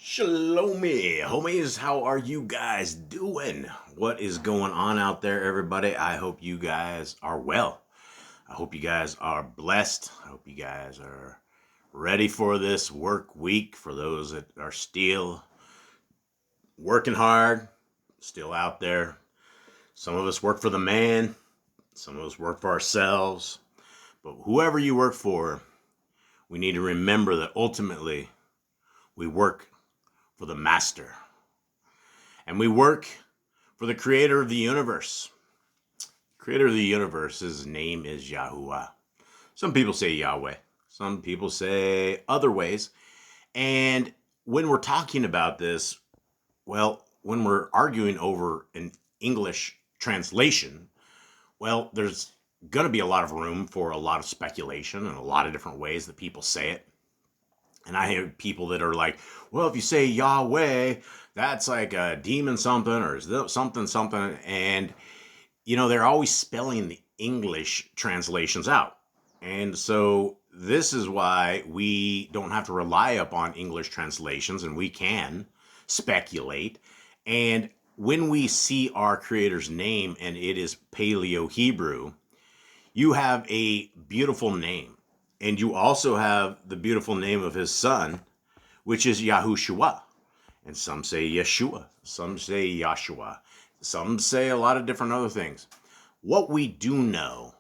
Shalomi, homies, how are you guys doing? What is going on out there, everybody? I hope you guys are well. I hope you guys are blessed. I hope you guys are ready for this work week. For those that are still working hard, still out there. Some of us work for the man, some of us work for ourselves. But whoever you work for, we need to remember that ultimately we work for the master. And we work for the creator of the universe. Creator of the universe, his name is YHWH. Some people say Yahweh. Some people say other ways. And when we're talking about this, well, when we're arguing over an English translation, well, there's going to be a lot of room for a lot of speculation and a lot of different ways that people say it. And I hear people that are like, well, if you say Yahweh, that's like a demon something or something something. And, they're always spelling the English translations out. And so this is why we don't have to rely upon English translations, and we can speculate. And when we see our Creator's name and it is Paleo-Hebrew, you have a beautiful name. And you also have the beautiful name of his son, which is Yahushua. And some say Yeshua. Some say Yahshua. Some say a lot of different other things. What we do know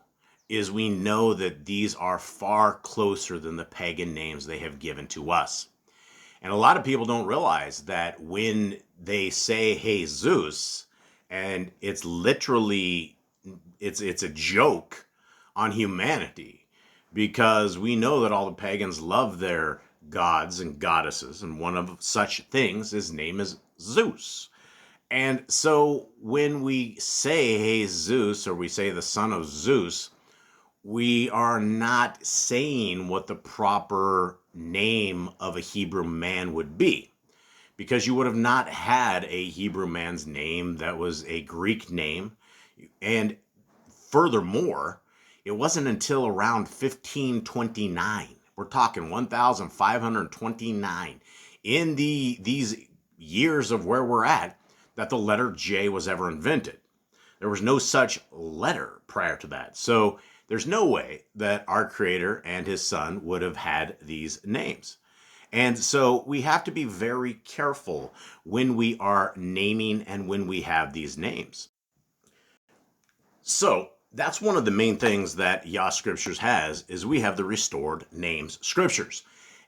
is we know that these are far closer than the pagan names they have given to us. And a lot of people don't realize that when they say Jesus, and it's literally, it's a joke on humanity. Because we know that all the pagans love their gods and goddesses, and one of such things, his name is Zeus. And so when we say Jesus, or we say the son of Zeus, we are not saying what the proper name of a Hebrew man would be. Because you would have not had a Hebrew man's name that was a Greek name. And furthermore, it wasn't until around 1529, we're talking 1529, in these years of where we're at, that the letter J was ever invented. There was no such letter prior to that. So there's no way that our Creator and his son would have had these names. And so we have to be very careful when we are naming and when we have these names. So that's one of the main things that Yah Scriptures has, is we have the restored names scriptures.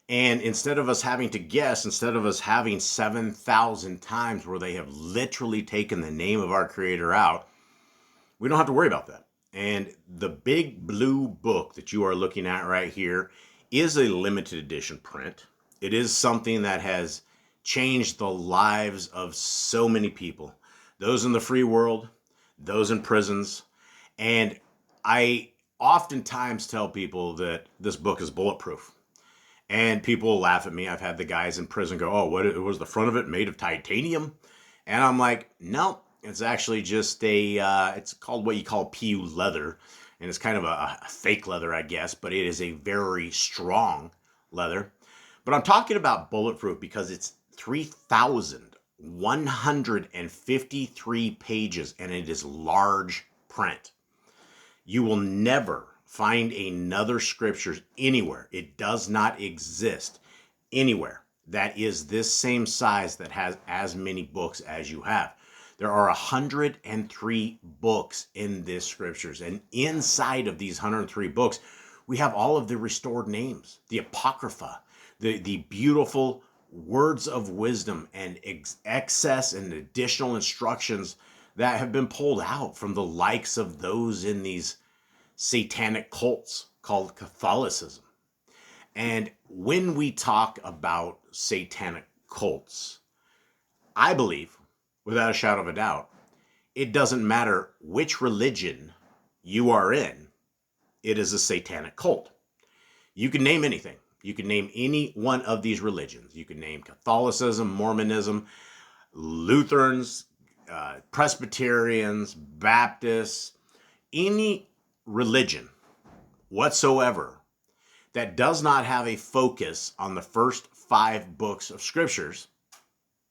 And instead of us having to guess, instead of us having 7,000 times where they have literally taken the name of our Creator out, we don't have to worry about that. And the big blue book that you are looking at right here is a limited edition print. It is something that has changed the lives of so many people. Those in the free world, those in prisons. And I oftentimes tell people that this book is bulletproof. And people laugh at me. I've had the guys in prison go, oh, what was the front of it made of titanium? And I'm like, no, it's actually just it's called what you call PU leather. And it's kind of a fake leather, I guess, but it is a very strong leather. But I'm talking about bulletproof because it's 3,153 pages and it is large print. You will never find another scripture anywhere. It does not exist anywhere that is this same size that has as many books as you have. There are 103 books in this scriptures. And inside of these 103 books, we have all of the restored names, the Apocrypha, the beautiful words of wisdom and excess and additional instructions that have been pulled out from the likes of those in these satanic cults called Catholicism. And when we talk about satanic cults, I believe, without a shadow of a doubt, it doesn't matter which religion you are in, it is a satanic cult. You can name anything. You can name any one of these religions. You can name Catholicism, Mormonism, Lutherans, Presbyterians, Baptists, any religion whatsoever that does not have a focus on the first 5 books of scriptures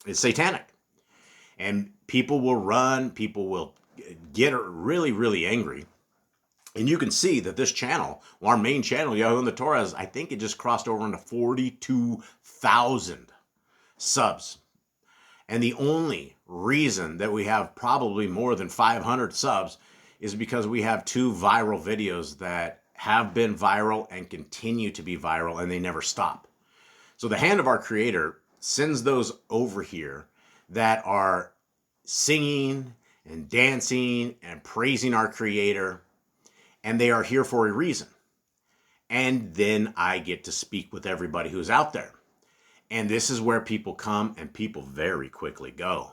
It's satanic. And people will run, people will get really, really angry. And you can see that this channel, our main channel, Yahoo and the Torah, I think it just crossed over into 42,000 subs. And the only reason that we have probably more than 500 subs is because we have 2 viral videos that have been viral and continue to be viral, and they never stop. So the hand of our Creator sends those over here that are singing and dancing and praising our Creator, and they are here for a reason. And then I get to speak with everybody who's out there. And this is where people come and people very quickly go,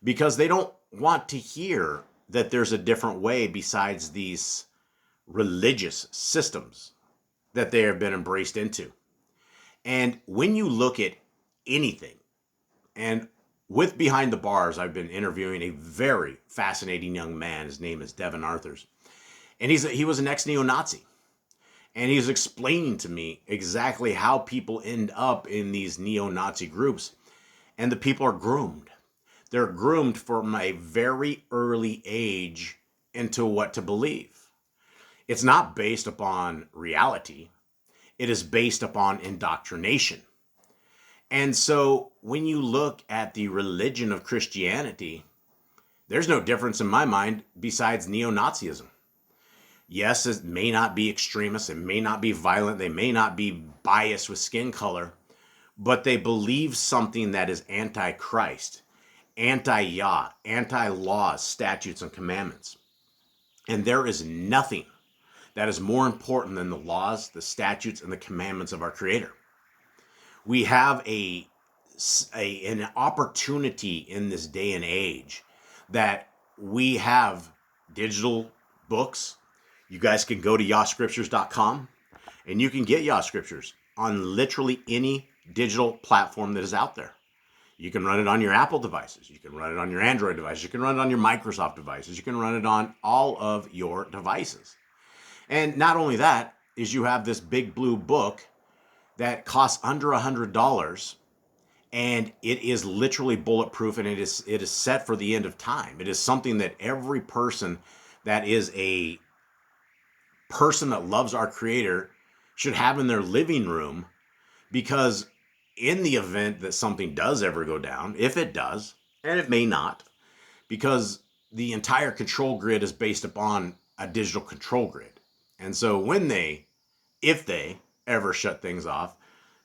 because they don't want to hear that there's a different way besides these religious systems that they have been embraced into. And when you look at anything, and with Behind the Bars, I've been interviewing a very fascinating young man. His name is Devin Arthurs. And he was an ex-neo-Nazi. And he's explaining to me exactly how people end up in these neo-Nazi groups. And the people are groomed. They're groomed from a very early age into what to believe. It's not based upon reality. It is based upon indoctrination. And so when you look at the religion of Christianity, there's no difference in my mind besides neo-Nazism. Yes, it may not be extremist, it may not be violent, they may not be biased with skin color, but they believe something that is anti-Christ, anti-Yah, anti-laws, statutes, and commandments. And there is nothing that is more important than the laws, the statutes, and the commandments of our Creator. We have an opportunity in this day and age that we have digital books. You guys can go to YahScriptures.com and you can get Yah Scriptures on literally any digital platform that is out there. You can run it on your Apple devices. You can run it on your Android devices. You can run it on your Microsoft devices. You can run it on all of your devices. And not only that, is you have this big blue book that costs under $100, and it is literally bulletproof, and it is set for the end of time. It is something that every person that is a person that loves our Creator should have in their living room, because in the event that something does ever go down, if it does, and it may not, because the entire control grid is based upon a digital control grid. And so if they ever shut things off,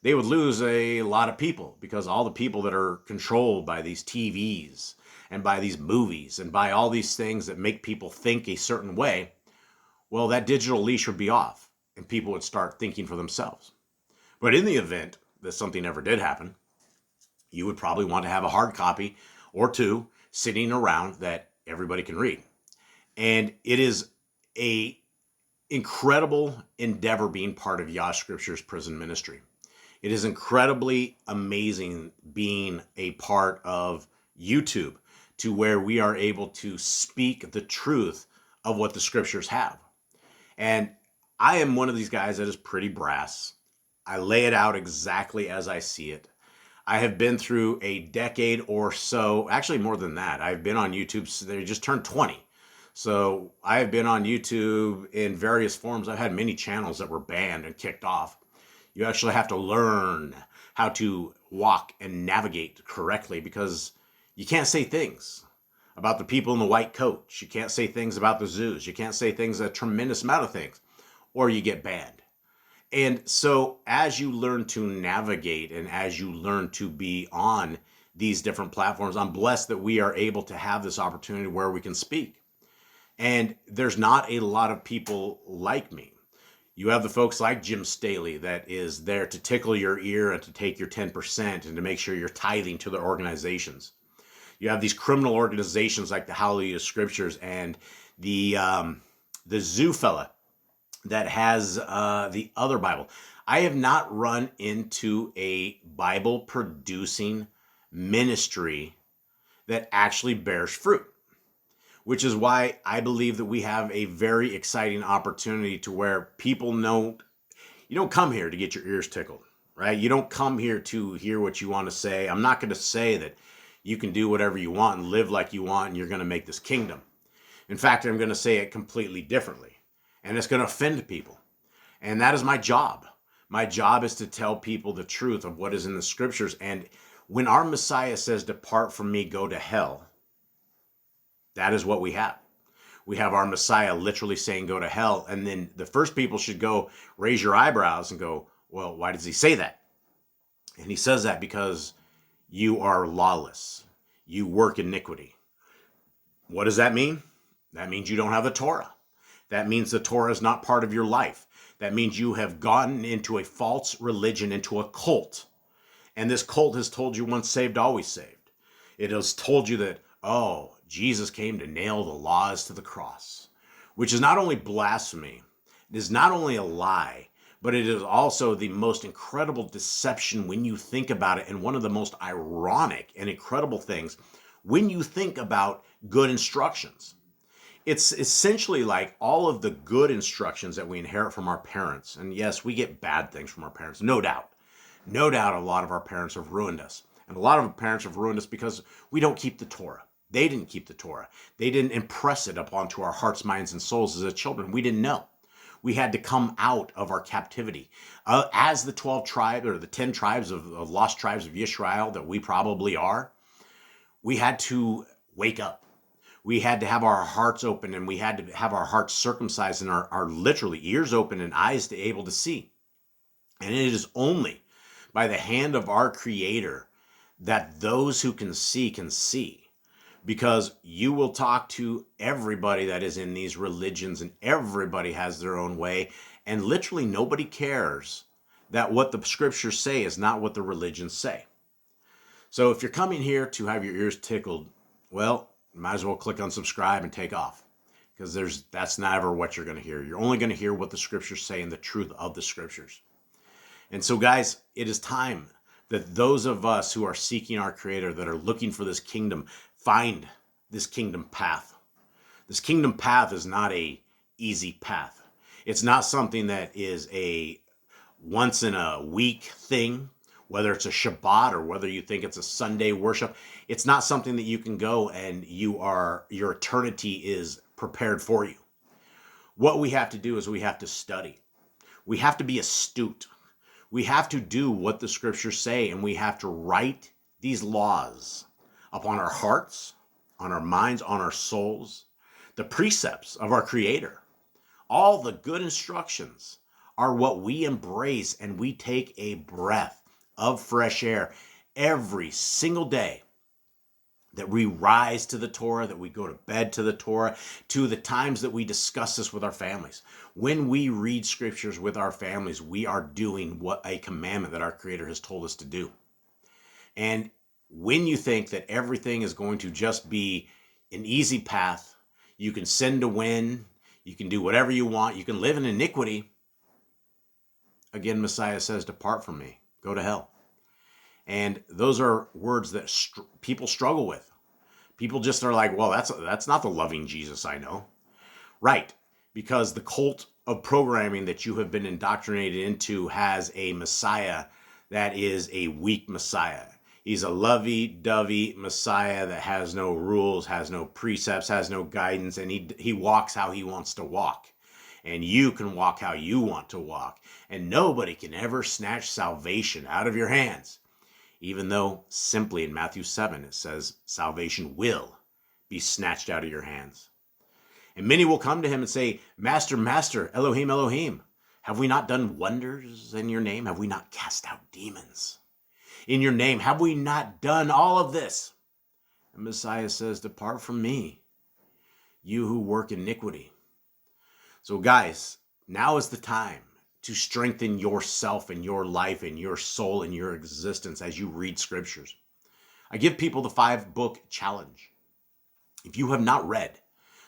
they would lose a lot of people, because all the people that are controlled by these TVs and by these movies and by all these things that make people think a certain way, well, that digital leash would be off and people would start thinking for themselves. But in the event that something ever did happen, you would probably want to have a hard copy or 2 sitting around that everybody can read. And it is a incredible endeavor being part of Yah Scriptures prison ministry. It is incredibly amazing being a part of YouTube, to where we are able to speak the truth of what the Scriptures have. And I am one of these guys that is pretty brass. I lay it out exactly as I see it. I have been through a decade or so, actually more than that. I've been on YouTube, so they just turned 20. So I have been on YouTube in various forms. I've had many channels that were banned and kicked off. You actually have to learn how to walk and navigate correctly, because you can't say things about the people in the white coats. You can't say things about the zoos. You can't say things, a tremendous amount of things, or you get banned. And so as you learn to navigate and as you learn to be on these different platforms, I'm blessed that we are able to have this opportunity where we can speak. And there's not a lot of people like me. You have the folks like Jim Staley that is there to tickle your ear and to take your 10% and to make sure you're tithing to their organizations. You have these criminal organizations like the Hallelujah Scriptures and the zoo fella that has the other Bible. I have not run into a Bible producing ministry that actually bears fruit, which is why I believe that we have a very exciting opportunity to where people know you don't come here to get your ears tickled. right? You don't come here to hear what you want to say. I'm not going to say that you can do whatever you want and live like you want and you're going to make this kingdom. In fact, I'm going to say it completely differently, and it's going to offend people. And that is my job. My job is to tell people the truth of what is in the scriptures. And when our Messiah says, depart from me, go to hell, that is what we have. We have our Messiah literally saying, go to hell. And then the first people should go raise your eyebrows and go, well, why does he say that? And he says that because you are lawless. You work iniquity. What does that mean? That means you don't have the Torah. That means the Torah is not part of your life. That means you have gotten into a false religion, into a cult. And this cult has told you once saved, always saved. It has told you that, oh, Jesus came to nail the laws to the cross, which is not only blasphemy, it is not only a lie, but it is also the most incredible deception when you think about it, and one of the most ironic and incredible things when you think about good instructions. It's essentially like all of the good instructions that we inherit from our parents. And yes, we get bad things from our parents, no doubt. No doubt a lot of our parents have ruined us. And a lot of our parents have ruined us because we don't keep the Torah. They didn't keep the Torah. They didn't impress it upon our hearts, minds, and souls as children. We didn't know. We had to come out of our captivity. As the 12 tribes or the 10 tribes of lost tribes of Israel that we probably are, we had to wake up. We had to have our hearts open, and we had to have our hearts circumcised and our literally ears open and eyes to able to see. And it is only by the hand of our Creator that those who can see. Because you will talk to everybody that is in these religions, and everybody has their own way. And literally nobody cares that what the scriptures say is not what the religions say. So if you're coming here to have your ears tickled, well, you might as well click on subscribe and take off, because that's never what you're going to hear. You're only going to hear what the scriptures say and the truth of the scriptures. And so, guys, it is time that those of us who are seeking our Creator, that are looking for this kingdom, find this kingdom path. This kingdom path is not a easy path. It's not something that is a once in a week thing, whether it's a Shabbat or whether you think it's a Sunday worship. It's not something that you can go and your eternity is prepared for you. What we have to do is we have to study. We have to be astute. We have to do what the scriptures say, and we have to write these laws upon our hearts, on our minds, on our souls, the precepts of our Creator. All the good instructions are what we embrace, and we take a breath of fresh air every single day, that we rise to the Torah, that we go to bed to the Torah, to the times that we discuss this with our families. When we read scriptures with our families, we are doing what a commandment that our Creator has told us to do. And when you think that everything is going to just be an easy path, you can sin to win, you can do whatever you want, you can live in iniquity, again, Messiah says, depart from me, go to hell. And those are words that people struggle with. People just are like, well, that's not the loving Jesus I know. Right, because the cult of programming that you have been indoctrinated into has a Messiah that is a weak Messiah. He's a lovey-dovey Messiah that has no rules, has no precepts, has no guidance, and he walks how he wants to walk. And you can walk how you want to walk. And nobody can ever snatch salvation out of your hands. Even though simply in Matthew 7 it says salvation will be snatched out of your hands. And many will come to him and say, Master, Master, Elohim, Elohim, have we not done wonders in your name? Have we not cast out demons in your name? Have we not done all of this? And Messiah says, depart from me, you who work iniquity. So guys, now is the time to strengthen yourself and your life and your soul and your existence as you read scriptures. I give people the 5-book challenge. If you have not read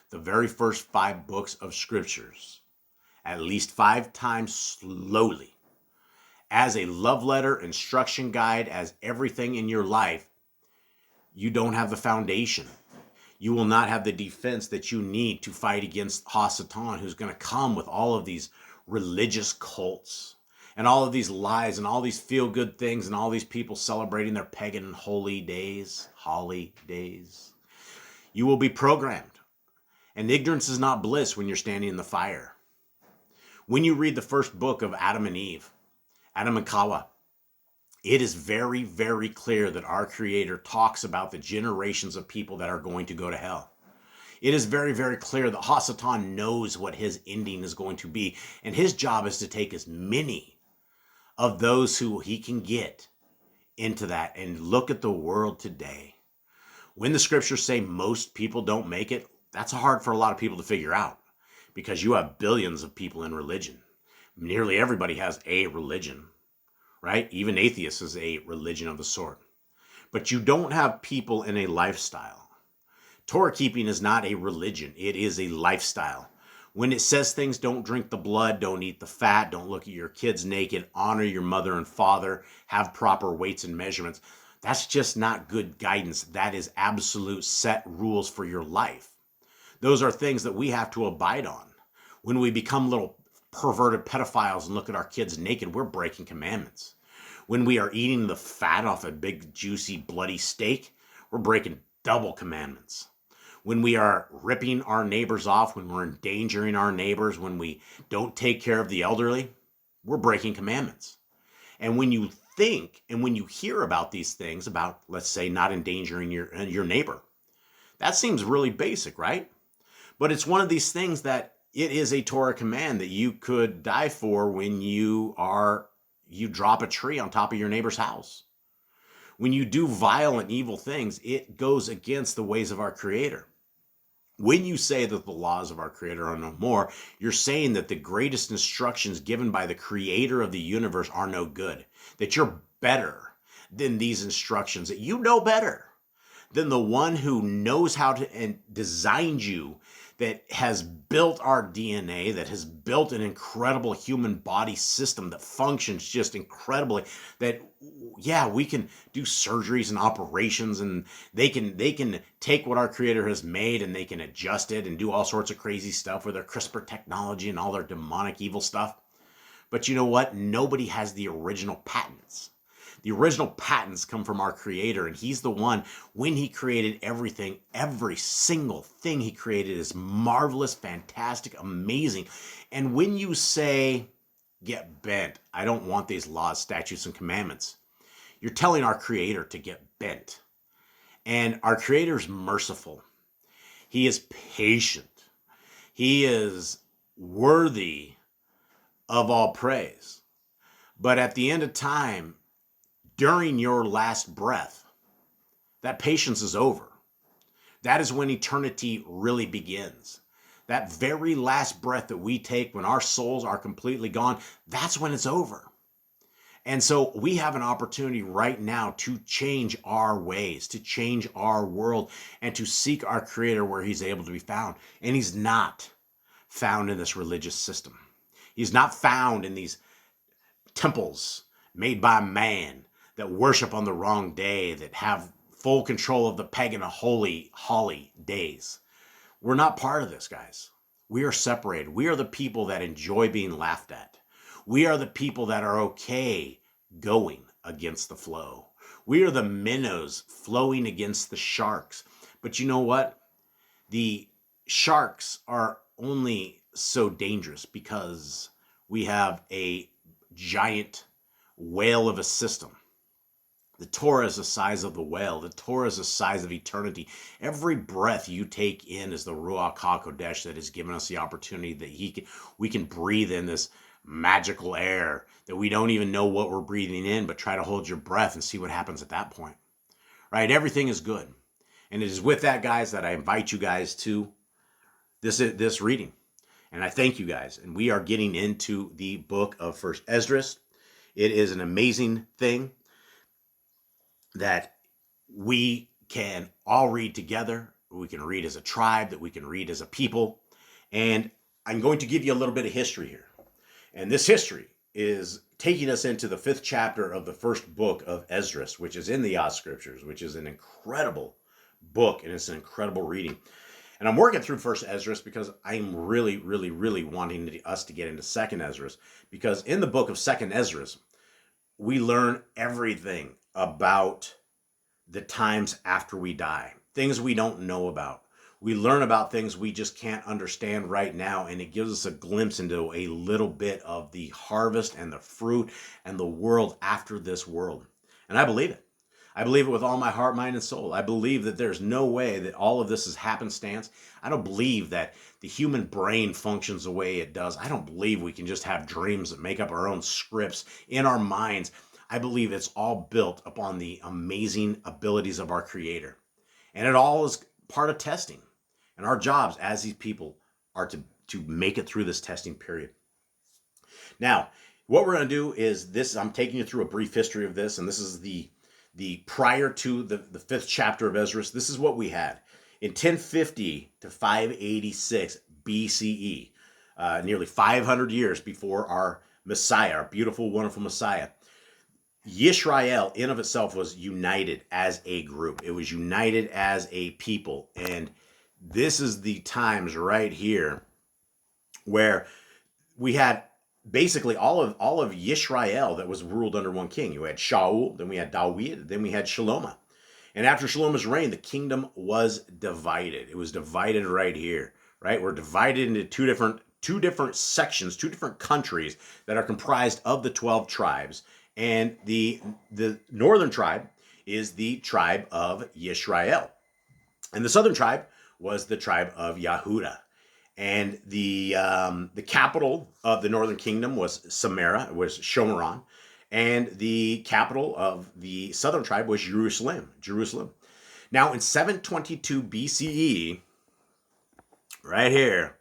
the very first 5 books of scriptures at least 5 times slowly, as a love letter, instruction guide, as everything in your life, you don't have the foundation. You will not have the defense that you need to fight against Hasatan, who's going to come with all of these religious cults and all of these lies and all these feel-good things and all these people celebrating their pagan holy days, you will be programmed. And ignorance is not bliss when you're standing in the fire. When you read the first book of Adam and Eve, Adam and Kawa, it is very, very clear that our Creator talks about the generations of people that are going to go to hell. It is very, very clear that Hasatan knows what his ending is going to be, and his job is to take as many of those who he can get into that. And look at the world today. When the scriptures say most people don't make it, that's hard for a lot of people to figure out, because you have billions of people in religion. Nearly everybody has a religion, right? Even atheists is a religion of the sort. But you don't have people in a lifestyle. Torah keeping is not a religion. It is a lifestyle. When it says things, don't drink the blood, don't eat the fat, don't look at your kids naked, honor your mother and father, have proper weights and measurements, that's just not good guidance. That is absolute set rules for your life. Those are things that we have to abide on. When we become little perverted pedophiles and look at our kids naked, we're breaking commandments. When we are eating the fat off a big, juicy, bloody steak, we're breaking double commandments. When we are ripping our neighbors off, when we're endangering our neighbors, when we don't take care of the elderly, we're breaking commandments. And when you think and when you hear about these things, about, let's say, not endangering your neighbor, that seems really basic, right? But it's one of these things that it is a Torah command that you could die for when you drop a tree on top of your neighbor's house. When you do vile and evil things, it goes against the ways of our Creator. When you say that the laws of our Creator are no more, you're saying that the greatest instructions given by the Creator of the universe are no good. That you're better than these instructions, that you know better than the one who knows how to and designed you, that has built our DNA, that has built an incredible human body system that functions just incredibly, that, yeah, we can do surgeries and operations, and they can take what our Creator has made and they can adjust it and do all sorts of crazy stuff with their CRISPR technology and all their demonic evil stuff. But you know what? Nobody has the original patents. The original patents come from our Creator, and He's the one, when He created everything, every single thing He created is marvelous, fantastic, amazing. And when you say, get bent, I don't want these laws, statutes, and commandments, you're telling our Creator to get bent. And our Creator is merciful. He is patient. He is worthy of all praise. But at the end of time, during your last breath, that patience is over. That is when eternity really begins. That very last breath that we take when our souls are completely gone, that's when it's over. And so we have an opportunity right now to change our ways, to change our world, and to seek our Creator where He's able to be found. And He's not found in this religious system. He's not found in these temples made by man that worship on the wrong day, that have full control of the pagan holy days. We're not part of this, guys. We are separated. We are the people that enjoy being laughed at. We are the people that are okay going against the flow. We are the minnows flowing against the sharks. But you know what? The sharks are only so dangerous because we have a giant whale of a system. The Torah is the size of the whale. The Torah is the size of eternity. Every breath you take in is the Ruach HaKodesh that has given us the opportunity that we can breathe in this magical air that we don't even know what we're breathing in, but try to hold your breath and see what happens at that point. Right? Everything is good. And it is with that, guys, that I invite you guys to this reading. And I thank you guys. And we are getting into the book of First Esdras. It is an amazing thing that we can all read together. We can read as a tribe, that we can read as a people. And I'm going to give you a little bit of history here. And this history is taking us into the 5th chapter of the first book of Esdras, which is in the Yah Scriptures, which is an incredible book, and it's an incredible reading. And I'm working through First Ezra because I'm really, really, really wanting us to get into Second Ezra, because in the book of Second Ezra, we learn everything about the times after we die, things we don't know about. We learn about things we just can't understand right now, and it gives us a glimpse into a little bit of the harvest and the fruit and the world after this world. And I believe it. I believe it with all my heart, mind, and soul. I believe that there's no way that all of this is happenstance. I don't believe that the human brain functions the way it does. I don't believe we can just have dreams that make up our own scripts in our minds. I believe it's all built upon the amazing abilities of our Creator. And it all is part of testing. And our jobs as these people are to make it through this testing period. Now, what we're going to do is this. I'm taking you through a brief history of this, and this is the prior to the fifth chapter of Ezra. This is what we had. In 1050 to 586 BCE, nearly 500 years before our Messiah, our beautiful, wonderful Messiah, Yisrael in of itself was united as a group. It was united as a people. And this is the times right here where we had basically all of Yisrael that was ruled under one king. You had Shaul, then we had David, then we had Shalom. And after Shalom's reign, the kingdom was divided. It was divided right here, right? We're divided into two different sections, two different countries that are comprised of the 12 tribes. And the northern tribe is the tribe of Yisrael. And the southern tribe was the tribe of Yehuda. And the capital of the northern kingdom was Samaria, was Shomeron. And the capital of the southern tribe was Jerusalem. Now, in 722 BCE, right here,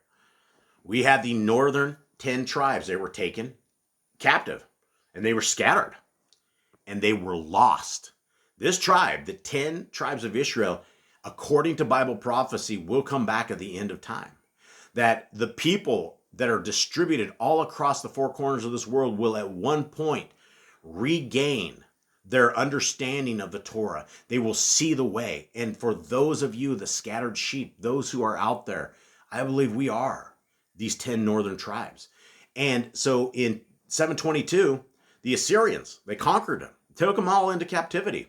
we had the northern 10 tribes. They were taken captive, and they were scattered, and they were lost. This tribe, the 10 tribes of Israel, according to Bible prophecy, will come back at the end of time. That the people that are distributed all across the four corners of this world will at one point regain their understanding of the Torah. They will see the way. And for those of you, the scattered sheep, those who are out there, I believe we are these 10 northern tribes. And so in 722, the Assyrians, they conquered them, took them all into captivity.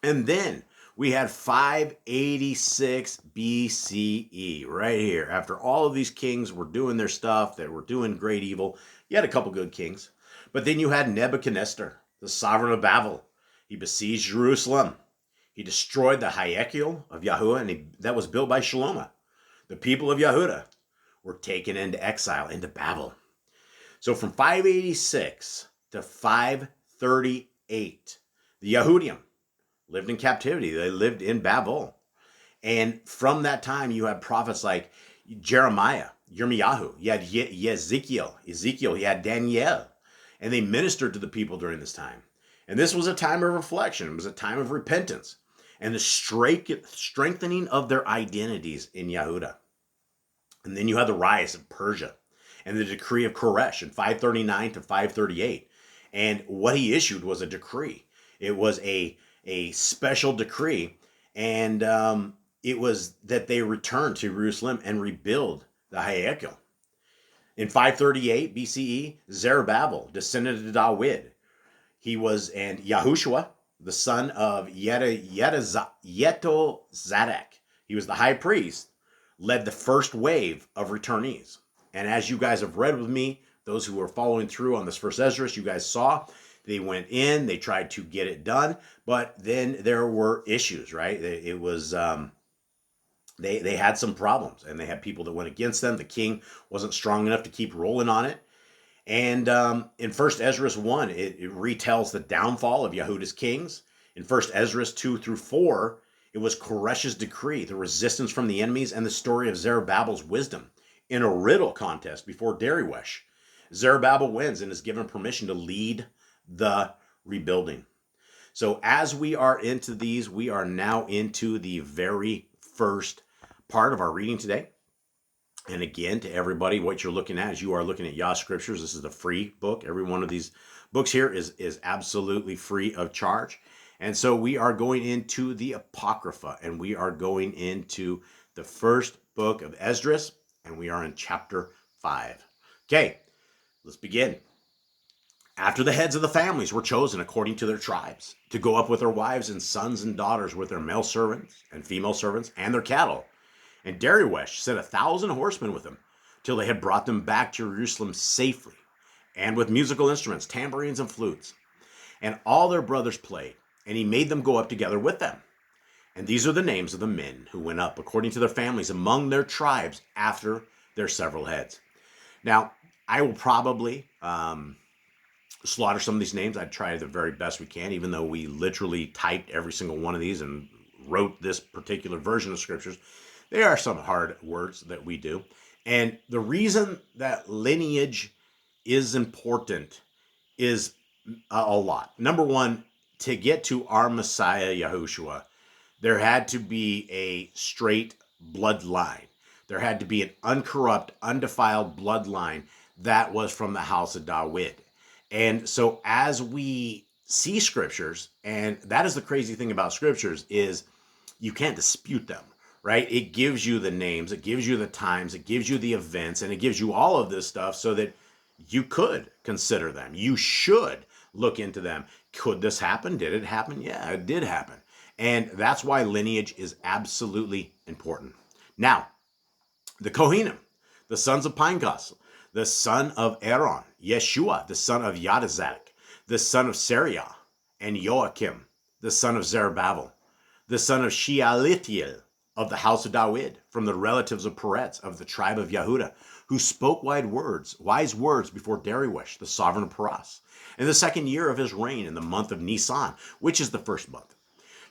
And then we had 586 BCE right here. After all of these kings were doing their stuff, they were doing great evil. You had a couple good kings. But then you had Nebuchadnezzar, the sovereign of Babel. He besieged Jerusalem. He destroyed the Hayekil of Yahuwah, and that was built by Shalom. The people of Yehuda were taken into exile, into Babel. So from 586 to 538, the Yehudim lived in captivity. They lived in Babel. And from that time, you had prophets like Jeremiah, Yirmiyahu. You had Ezekiel, you had Daniel. And they ministered to the people during this time. And this was a time of reflection. It was a time of repentance and the strengthening of their identities in Yehuda. And then you had the rise of Persia and the decree of Koresh in 539 to 538. And what he issued was a decree. It was a special decree. And it was that they return to Jerusalem and rebuild the Hayekil. In 538 BCE, Zerubbabel descended to David. He was, and Yahushua, the son of Yetozadek, he was the high priest, led the first wave of returnees. And as you guys have read with me, those who were following through on this first Ezra, you guys saw, they went in, they tried to get it done, but then there were issues, right? It was... They had some problems, and they had people that went against them. The king wasn't strong enough to keep rolling on it. And in 1 Ezra 1, it retells the downfall of Yehuda's kings. In 1 Ezra 2 through 4, it was Koresh's decree, the resistance from the enemies, and the story of Zerubbabel's wisdom. In a riddle contest before Darius, Zerubbabel wins and is given permission to lead the rebuilding. So as we are into these, we are now into the very first part of our reading today. And again, to everybody, what you're looking at is you are looking at Yah Scriptures. This is a free book. Every one of these books here is absolutely free of charge. And so we are going into the Apocrypha, and we are going into the first book of Esdras, and we are in chapter 5. Okay, let's begin. After the heads of the families were chosen according to their tribes, to go up with their wives and sons and daughters, with their male servants and female servants and their cattle. And Darius sent 1,000 horsemen with them, till they had brought them back to Jerusalem safely, and with musical instruments, tambourines and flutes. And all their brothers played, and he made them go up together with them. And these are the names of the men who went up according to their families among their tribes after their several heads. Now, I will probably slaughter some of these names. I'd try the very best we can, even though we literally typed every single one of these and wrote this particular version of scriptures. There are some hard words that we do. And the reason that lineage is important is a lot. Number one, to get to our Messiah, Yahushua, there had to be a straight bloodline. There had to be an uncorrupt, undefiled bloodline that was from the house of David. And so as we see scriptures, and that is the crazy thing about scriptures, is you can't dispute them, right? It gives you the names, it gives you the times, it gives you the events, and it gives you all of this stuff so that you could consider them. You should look into them. Could this happen? Did it happen? Yeah, it did happen. And that's why lineage is absolutely important. Now, the Kohanim, the sons of Pinchas, the son of Aaron, Yeshua, the son of Yadazak, the son of Sariah, and Joachim, the son of Zerubbabel, the son of Shealtiel, of the house of David, from the relatives of Peretz, of the tribe of Yehudah, who spoke wise words before Darius, the sovereign of Paras, in the second year of his reign, in the month of Nisan, which is the first month.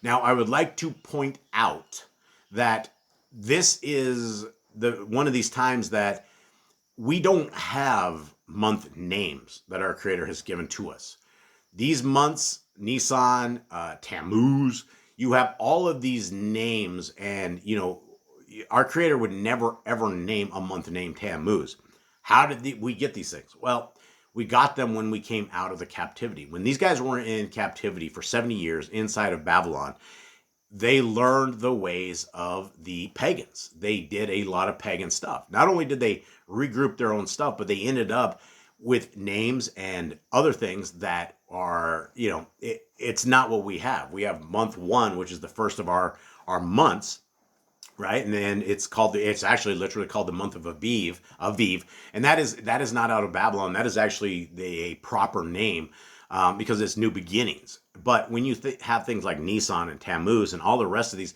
Now, I would like to point out that this is one of these times that we don't have month names that our Creator has given to us. These months, Nisan, Tammuz, you have all of these names, and our Creator would never ever name a month named Tammuz. How did we get these things? Well, we got them when we came out of the captivity. When these guys were in captivity for 70 years inside of Babylon, they learned the ways of the pagans. They did a lot of pagan stuff. Not only did they regroup their own stuff, but they ended up with names and other things that are, it's not what we have. We have month 1, which is the first of our months, right? And then it's actually literally called the month of Aviv, and that is not out of Babylon. That is actually a proper name, because it's new beginnings. But when you have things like Nisan and Tammuz and all the rest of these,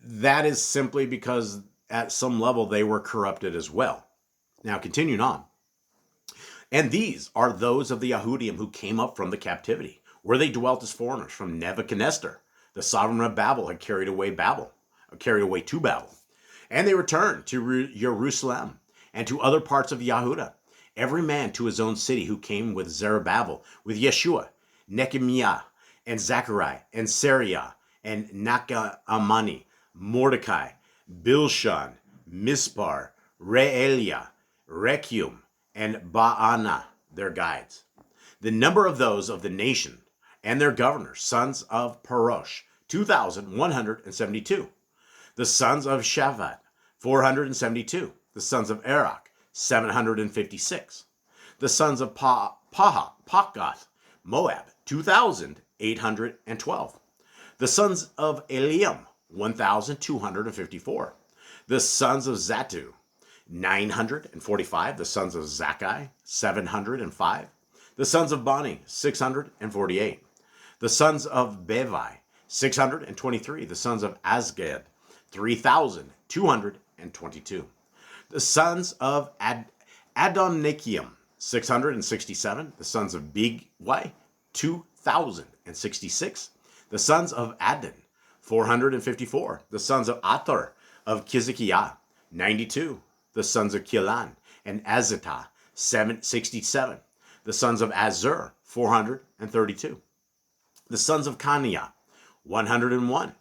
that is simply because at some level they were corrupted as well. Now, continuing on. And these are those of the Yahudim who came up from the captivity, where they dwelt as foreigners from Nebuchadnezzar, the sovereign of Babel, had carried away to Babel. And they returned to Jerusalem and to other parts of Yehudah, every man to his own city, who came with Zerubbabel, with Yeshua, Nehemiah, and Zechariah, and Sariah, and Nakamani, Mordecai, Bilshan, Mispar, Reelia, Rechium, and Baana, their guides. The number of those of the nation and their governors, sons of Parosh, 2,172. The sons of Shavat, 472. The sons of Arach, 756. The sons of Pakgath, Moab, 2,812. The sons of Eliam, 1,254. The sons of Zatu, 945. The sons of Zakkai, 705. The sons of Bani, 648. The sons of Bevi, 623. The sons of Azgad, 3,222. The sons of Adonikim, 667. The sons of Bigwai, 2,066. The sons of Adon, 454. The sons of Athar of Kizikiah, 92. The sons of Kilan and Azatah, 67. The sons of Azur, 432. The sons of Kaniah, 101.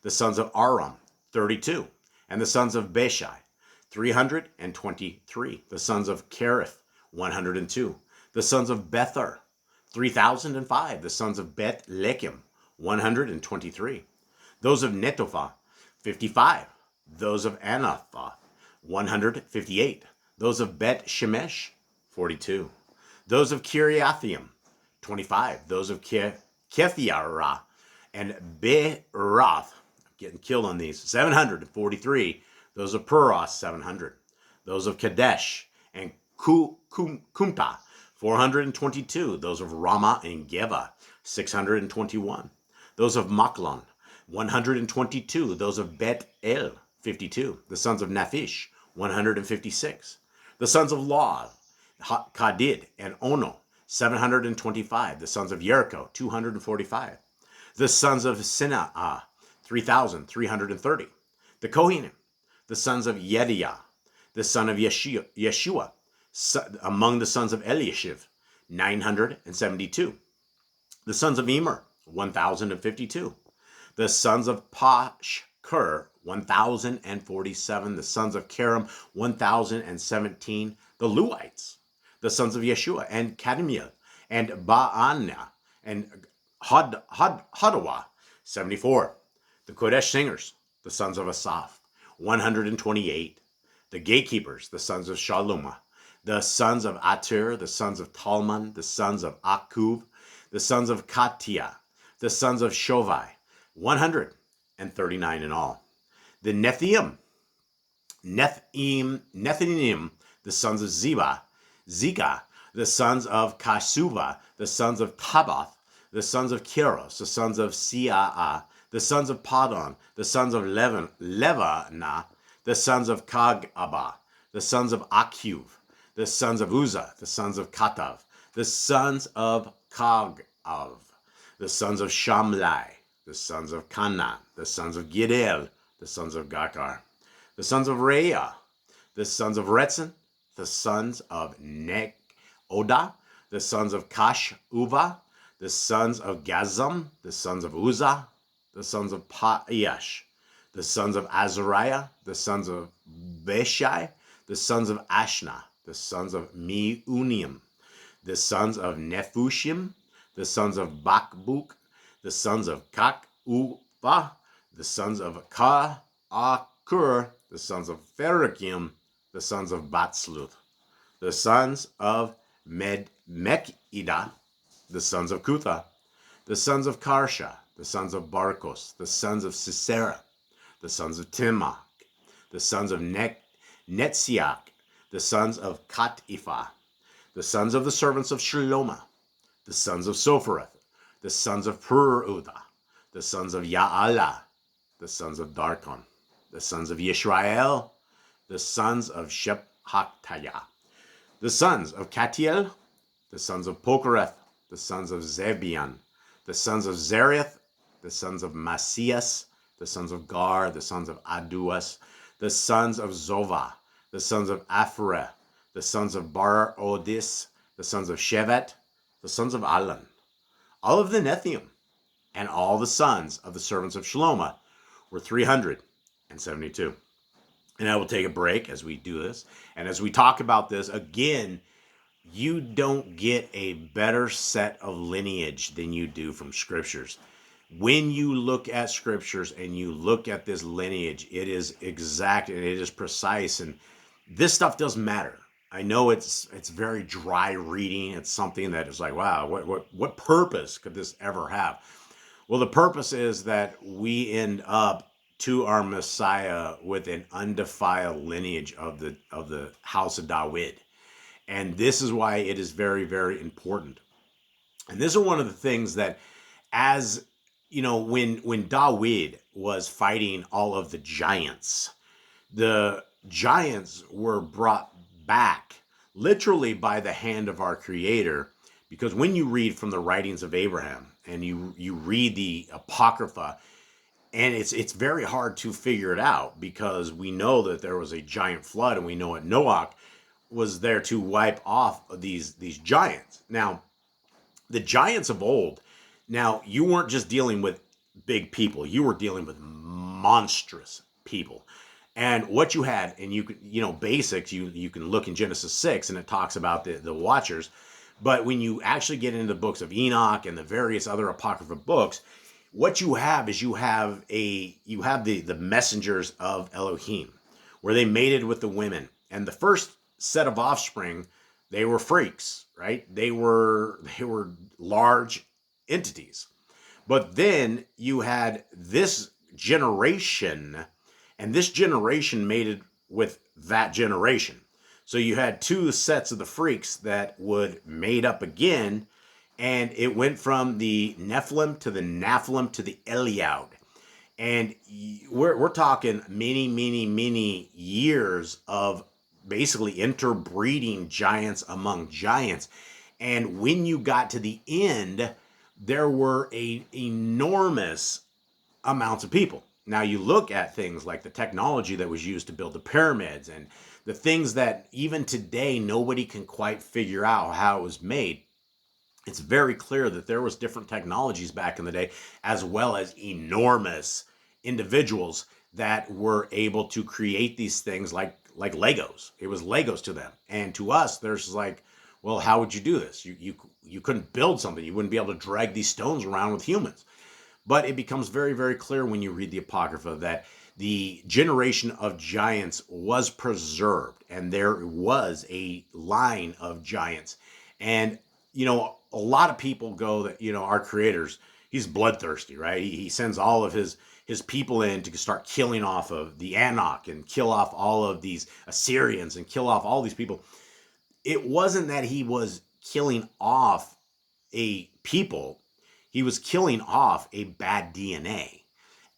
The sons of Aram, 32. And the sons of Beshai, 323. The sons of Kerith, 102. The sons of Bether, 3,005. The sons of Bet Lechem, 123. Those of Netophah, 55. Those of Anathoth, 158. Those of Bet Shemesh, 42. Those of Kiriathaim, 25. Those of Kethiarah and Beeroth, getting killed on these, 743. Those of Puros, 700. Those of Kadesh and Kumta, 422. Those of Ramah and Geba, 621. Those of Maklon, 122. Those of Bet El, 52. The sons of Naphish, 156. The sons of Lod, Kadid and Ono, 725. The sons of Jericho, 245. The sons of Sinah, 3,330. The Kohanim, the sons of Yediah, the son of Yeshua, among the sons of Eliashiv, 972. The sons of Emer, 1,052. The sons of Pashkur, 1,047. The sons of Karam, 1,017. The Luites, the sons of Yeshua, and Kadmiel, and Baana, and Hadawah, 74. The Kodesh singers, the sons of Asaph, 128. The gatekeepers, the sons of Shalomah, the sons of Atir, the sons of Talman, the sons of Akub, the sons of Katia, the sons of Shovai, 139 in all. The Nethinim, the sons of Zika, the sons of Kashuva, the sons of Tabath, the sons of Keros, the sons of Siaa, the sons of Padon, the sons of Levana, the sons of Kagaba, the sons of Akhuv, the sons of Uzzah, the sons of Katav, the sons of Kagav, the sons of Shamlai, the sons of Canaan, the sons of Gidel, the sons of Gakar, the sons of Reah, the sons of Retzin, the sons of Nekoda, the sons of Kashuva, the sons of Gazam, the sons of Uzzah, the sons of Paash, the sons of Azariah, the sons of Beshai, the sons of Ashna, the sons of Meunim, the sons of Nephushim, the sons of Bakbuk, the sons of Kakuva, the sons of Ka'akur, the sons of Pharakim, the sons of Batsluth, the sons of Mekidah, the sons of Kutha, the sons of Karsha, the sons of Barkos, the sons of Sisera, the sons of Timach, the sons of Netziach, the sons of Katifah, the sons of the servants of Shalomah, the sons of Sophereth, the sons of Peruda, the sons of Ya'ala, the sons of Darkon, the sons of Yisrael, the sons of Shephatayah, the sons of Katiel, the sons of Pokereth, the sons of Zebian, the sons of Zereth, the sons of Masias, the sons of Gar, the sons of Aduas, the sons of Zova, the sons of Aphrah, the sons of Bar-Odis, the sons of Shevet, the sons of Alan, all of the Nethium, and all the sons of the servants of Shalomah were 372. And I will take a break as we do this. And as we talk about this, again, you don't get a better set of lineage than you do from scriptures. When you look at scriptures and you look at this lineage, it is exact and it is precise. And this stuff doesn't matter. I know it's very dry reading. It's something that is like, wow, what purpose could this ever have? Well, the purpose is that we end up to our Messiah with an undefiled lineage of the house of David. And this is why it is very, very important. And this is one of the things that, as you know, when David was fighting all of the giants were brought back literally by the hand of our Creator, because when you read from the writings of Abraham and you read the Apocrypha, and it's very hard to figure it out, because we know that there was a giant flood, and we know that Noah was there to wipe off these giants. Now, the giants of old, now you weren't just dealing with big people, you were dealing with monstrous people. And what you had, and you could, basics, you can look in Genesis 6 and it talks about the Watchers. But when you actually get into the books of Enoch and the various other Apocrypha books, what you have is you have the messengers of Elohim, where they mated with the women. And the first set of offspring, they were freaks, right? They were large entities. But then you had this generation, and this generation mated with that generation. So you had two sets of the freaks that would mate up again, and it went from the Nephilim to the Naphilim to the Eliud. And we're talking many years of basically interbreeding giants among giants. And when you got to the end, there were enormous amounts of people. Now you look at things like the technology that was used to build the pyramids and the things that even today nobody can quite figure out how it was made. It's very clear that there was different technologies back in the day, as well as enormous individuals that were able to create these things like Legos. It was Legos to them. And to us, there's like, well, how would you do this? You couldn't build something. You wouldn't be able to drag these stones around with humans. But it becomes very, very clear when you read the Apocrypha that the generation of giants was preserved, and there was a line of giants. And, a lot of people go that, our creator's, he's bloodthirsty, right? He sends all of his people in to start killing off of the Anak and kill off all of these Assyrians and kill off all these people. It wasn't that he was killing off a people. He was killing off a bad DNA.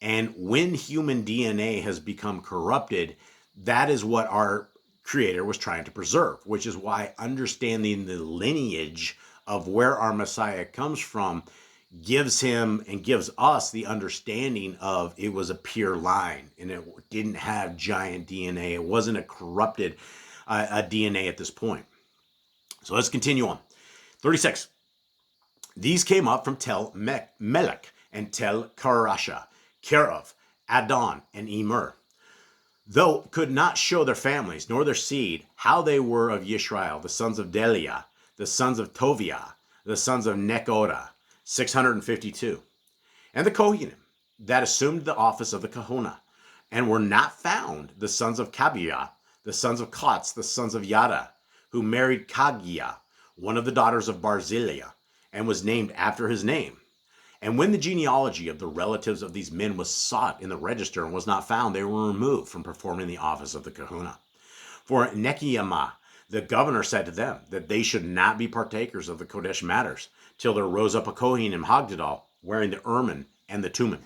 And when human DNA has become corrupted, that is what our creator was trying to preserve, which is why understanding the lineage of where our Messiah comes from gives him and gives us the understanding of it was a pure line and it didn't have giant DNA. It wasn't a corrupted a DNA at this point. So let's continue on. 36. These came up from Tel Melech and Tel Karasha, Kerov, Adon, and Emer, though could not show their families nor their seed how they were of Yisrael, the sons of Deliah, the sons of Toviah, the sons of Nekoda, 652. And the Kohanim that assumed the office of the Kahuna, and were not found, the sons of Kabiah, the sons of Kotz, the sons of Yada, who married Kagiah, one of the daughters of Barzillai, and was named after his name. And when the genealogy of the relatives of these men was sought in the register and was not found, they were removed from performing the office of the kahuna. For Nekiyamah, the governor, said to them that they should not be partakers of the Kodesh matters, till there rose up a Kohen in Hagdadal, wearing the ermine and the tumen.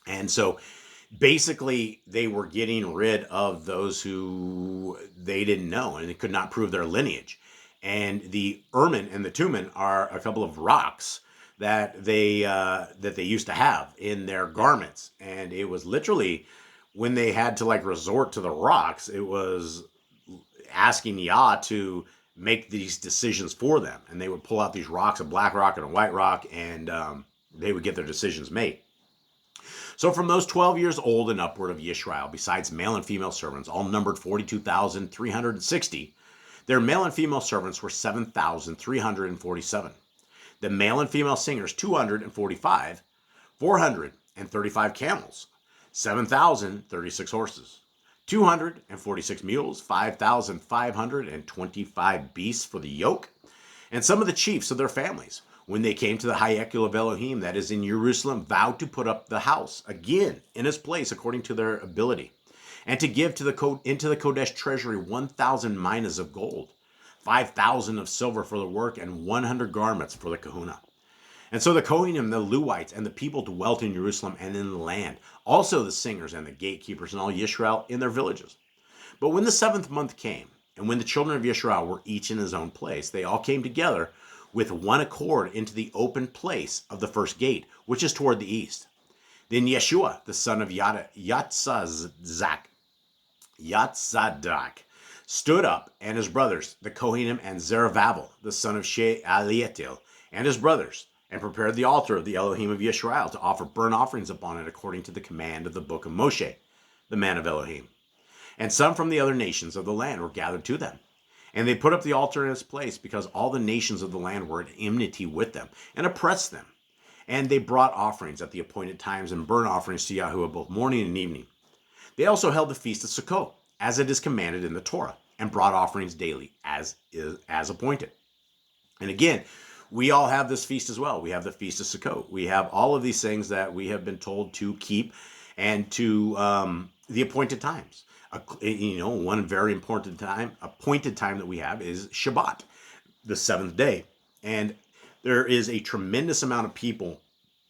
And so basically they were getting rid of those who they didn't know and they could not prove their lineage. And the ermine and the tumen are a couple of rocks that they used to have in their garments. And it was literally when they had to resort to the rocks, it was asking Yah to make these decisions for them. And they would pull out these rocks, a black rock and a white rock, and they would get their decisions made. So from those 12 years old and upward of Yisrael, besides male and female servants, all numbered 42,360, their male and female servants were 7,347. The male and female singers, 245, 435 camels, 7,036 horses, 246 mules, 5,525 beasts for the yoke, and some of the chiefs of their families, when they came to the Hayekul of Elohim that is in Jerusalem, vowed to put up the house again in its place according to their ability, and to give to into the Kodesh treasury 1,000 minas of gold, 5,000 of silver for the work, and 100 garments for the kahuna. And so the Kohanim, the Levites, and the people dwelt in Jerusalem and in the land, also the singers and the gatekeepers and all Yisrael in their villages. But when the 7th month came, and when the children of Yisrael were each in his own place, they all came together with one accord into the open place of the first gate, which is toward the east. Then Yeshua, the son of Yatzadak, stood up, and his brothers, the Kohanim, and Zerubbabel, the son of Shealtiel, and his brothers, and prepared the altar of the Elohim of Yisrael to offer burnt offerings upon it according to the command of the book of Moshe, the man of Elohim. And some from the other nations of the land were gathered to them. And they put up the altar in its place because all the nations of the land were at enmity with them and oppressed them. And they brought offerings at the appointed times and burnt offerings to Yahuwah both morning and evening. They also held the feast of Sukkot, as it is commanded in the Torah, and brought offerings daily, as appointed. And again, we all have this feast as well. We have the feast of Sukkot. We have all of these things that we have been told to keep and to the appointed times. One very important time, appointed time that we have is Shabbat, the seventh day. And there is a tremendous amount of people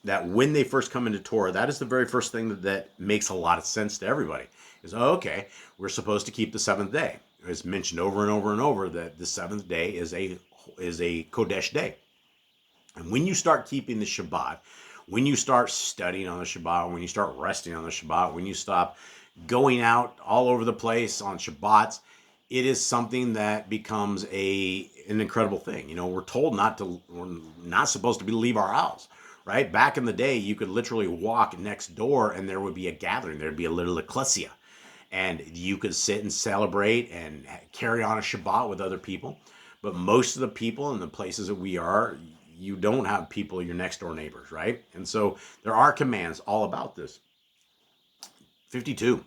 that when they first come into Torah, that is the very first thing that makes a lot of sense to everybody. Is, okay, we're supposed to keep the seventh day. It's mentioned over and over and over that the seventh day is a Kodesh day. And when you start keeping the Shabbat, when you start studying on the Shabbat, when you start resting on the Shabbat, when you stop going out all over the place on Shabbats, it is something that becomes an incredible thing. We're told we're not supposed to leave our house, right? Back in the day, you could literally walk next door and there would be a gathering. There'd be a little ecclesia. And you could sit and celebrate and carry on a Shabbat with other people. But most of the people in the places that we are, you don't have people, your next door neighbors, right? And so there are commands all about this. 52.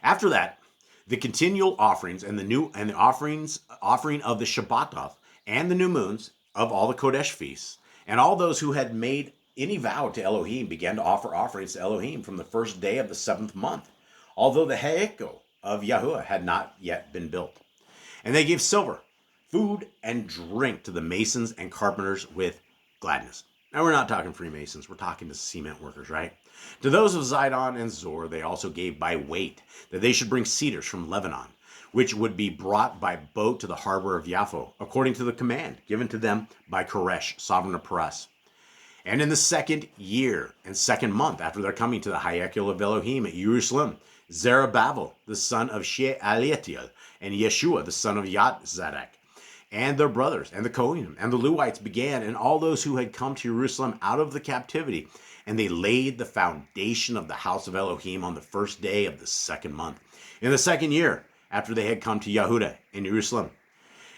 After that, the continual offerings and the offering of the Shabbatov and the new moons of all the Kodesh feasts, and all those who had made any vow to Elohim began to offer offerings to Elohim from the first day of the seventh month, although the Hayeko of Yahuwah had not yet been built. And they gave silver, food, and drink to the masons and carpenters with gladness. Now, we're not talking Freemasons. We're talking to cement workers, right? To those of Zidon and Zor, they also gave by weight that they should bring cedars from Lebanon, which would be brought by boat to the harbor of Yaffo, according to the command given to them by Koresh, sovereign of Paras. And in the second year and second month after their coming to the Hayekil of Elohim at Jerusalem, Zerubbabel, the son of Shealtiel, and Yeshua, the son of Yotzadek, and their brothers, and the Kohanim, and the Levites began, and all those who had come to Jerusalem out of the captivity, and they laid the foundation of the house of Elohim on the first day of the second month, in the second year, after they had come to Yehuda in Jerusalem.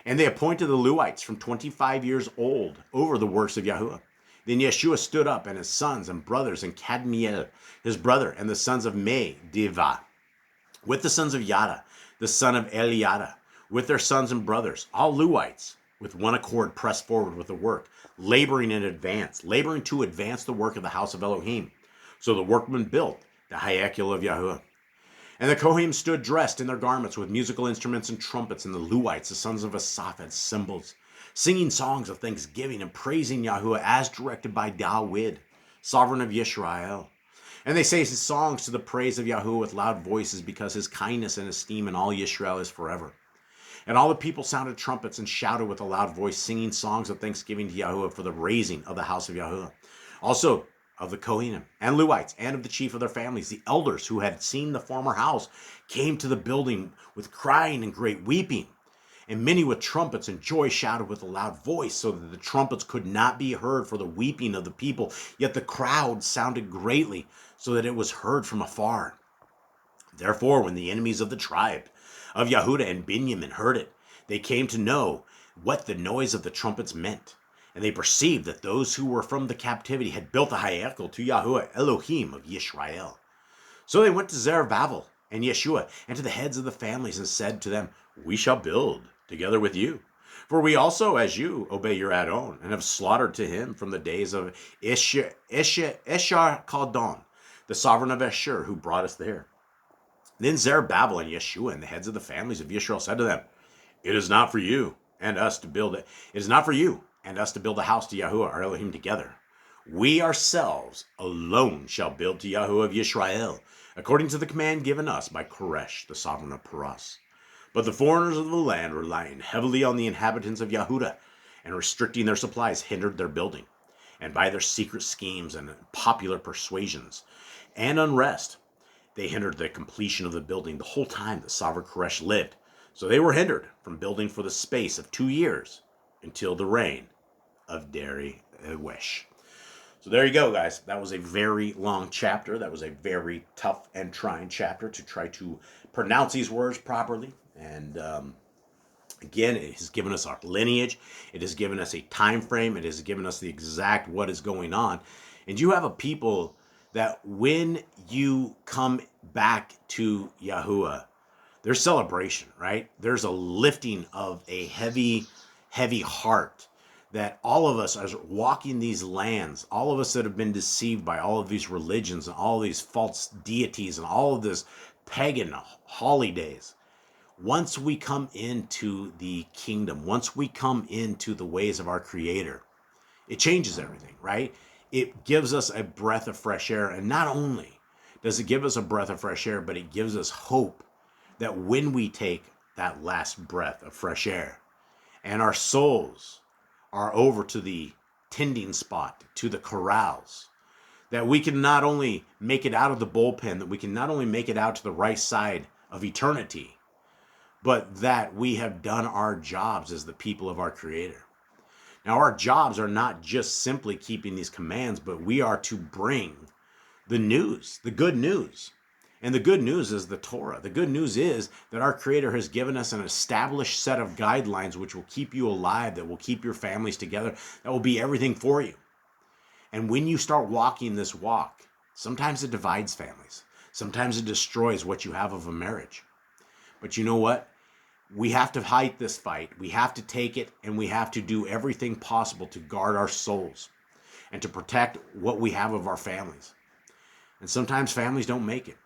And they appointed the Levites from 25 years old over the works of Yahuwah. Then Yeshua stood up, and his sons and brothers, and Kadmiel, his brother, and the sons of Diva, with the sons of Yada, the son of Eliada, with their sons and brothers, all Levites, with one accord pressed forward with the work, laboring to advance the work of the house of Elohim. So the workmen built the Hayekil of Yahuwah. And the Kohanim stood dressed in their garments with musical instruments and trumpets, and the Levites, the sons of Asaph, had cymbals, singing songs of thanksgiving and praising Yahuwah as directed by David, sovereign of Yisrael. And they say songs to the praise of Yahuwah with loud voices, because his kindness and esteem in all Yisrael is forever. And all the people sounded trumpets and shouted with a loud voice, singing songs of thanksgiving to Yahuwah for the raising of the house of Yahuwah. Also of the Kohanim and Levites and of the chief of their families, the elders who had seen the former house, came to the building with crying and great weeping. And many with trumpets and joy shouted with a loud voice, so that the trumpets could not be heard for the weeping of the people. Yet the crowd sounded greatly, so that it was heard from afar. Therefore, when the enemies of the tribe of Yehuda and Benjamin heard it, they came to know what the noise of the trumpets meant. And they perceived that those who were from the captivity had built the Hayekil to Yahuwah Elohim of Yisrael. So they went to Zerubbabel and Yeshua and to the heads of the families and said to them, "We shall build together with you. For we also, as you, obey your Adon, and have slaughtered to him from the days of Eshar Chaldon, the sovereign of Ashur, who brought us there." Then Zerubbabel and Yeshua and the heads of the families of Israel said to them, "It is not for you and us to build it. It is not for you and us to build a house to Yahuwah our Elohim together. We ourselves alone shall build to Yahuwah of Yisrael, according to the command given us by Koresh, the sovereign of Paras." But the foreigners of the land, relying heavily on the inhabitants of Yehuda and restricting their supplies, hindered their building. And by their secret schemes and popular persuasions and unrest, they hindered the completion of the building the whole time that sovereign Koresh lived. So they were hindered from building for the space of 2 years until the reign of YHWH. So there you go, guys. That was a very long chapter. That was a very tough and trying chapter to try to pronounce these words properly. And again, it has given us our lineage. It has given us a time frame. It has given us the exact what is going on. And you have a people that when you come back to Yahuwah, there's celebration, right? There's a lifting of a heavy, heavy heart that all of us are walking these lands, all of us that have been deceived by all of these religions and all of these false deities and all of this pagan holidays. Once we come into the kingdom, once we come into the ways of our Creator, it changes everything, right? It gives us a breath of fresh air. And not only does it give us a breath of fresh air, but it gives us hope that when we take that last breath of fresh air and our souls are over to the tending spot, to the corrals, that we can not only make it out of the bullpen, that we can not only make it out to the right side of eternity, but that we have done our jobs as the people of our Creator. Now, our jobs are not just simply keeping these commands, but we are to bring the news, the good news. And the good news is the Torah. The good news is that our Creator has given us an established set of guidelines which will keep you alive, that will keep your families together, that will be everything for you. And when you start walking this walk, sometimes it divides families. Sometimes it destroys what you have of a marriage. But you know what? We have to fight this fight. We have to take it, and we have to do everything possible to guard our souls and to protect what we have of our families. And sometimes families don't make it.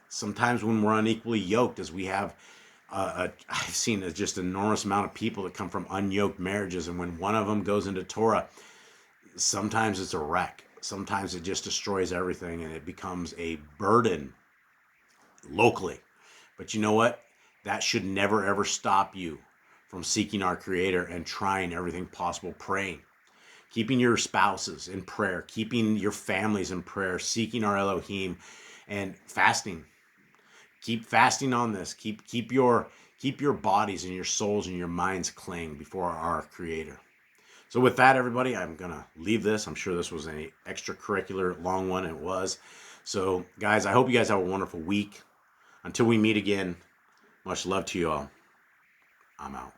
Sometimes when we're unequally yoked, as we have, I've seen just an enormous amount of people that come from unyoked marriages, and when one of them goes into Torah, sometimes it's a wreck. Sometimes it just destroys everything, and it becomes a burden locally. But you know what? That should never, ever stop you from seeking our Creator and trying everything possible, praying, keeping your spouses in prayer, keeping your families in prayer, seeking our Elohim, and fasting. Keep fasting on this. Keep your bodies and your souls and your minds clean before our Creator. So with that, everybody, I'm going to leave this. I'm sure this was an extracurricular long one. It was. So, guys, I hope you guys have a wonderful week. Until we meet again, much love to you all. I'm out.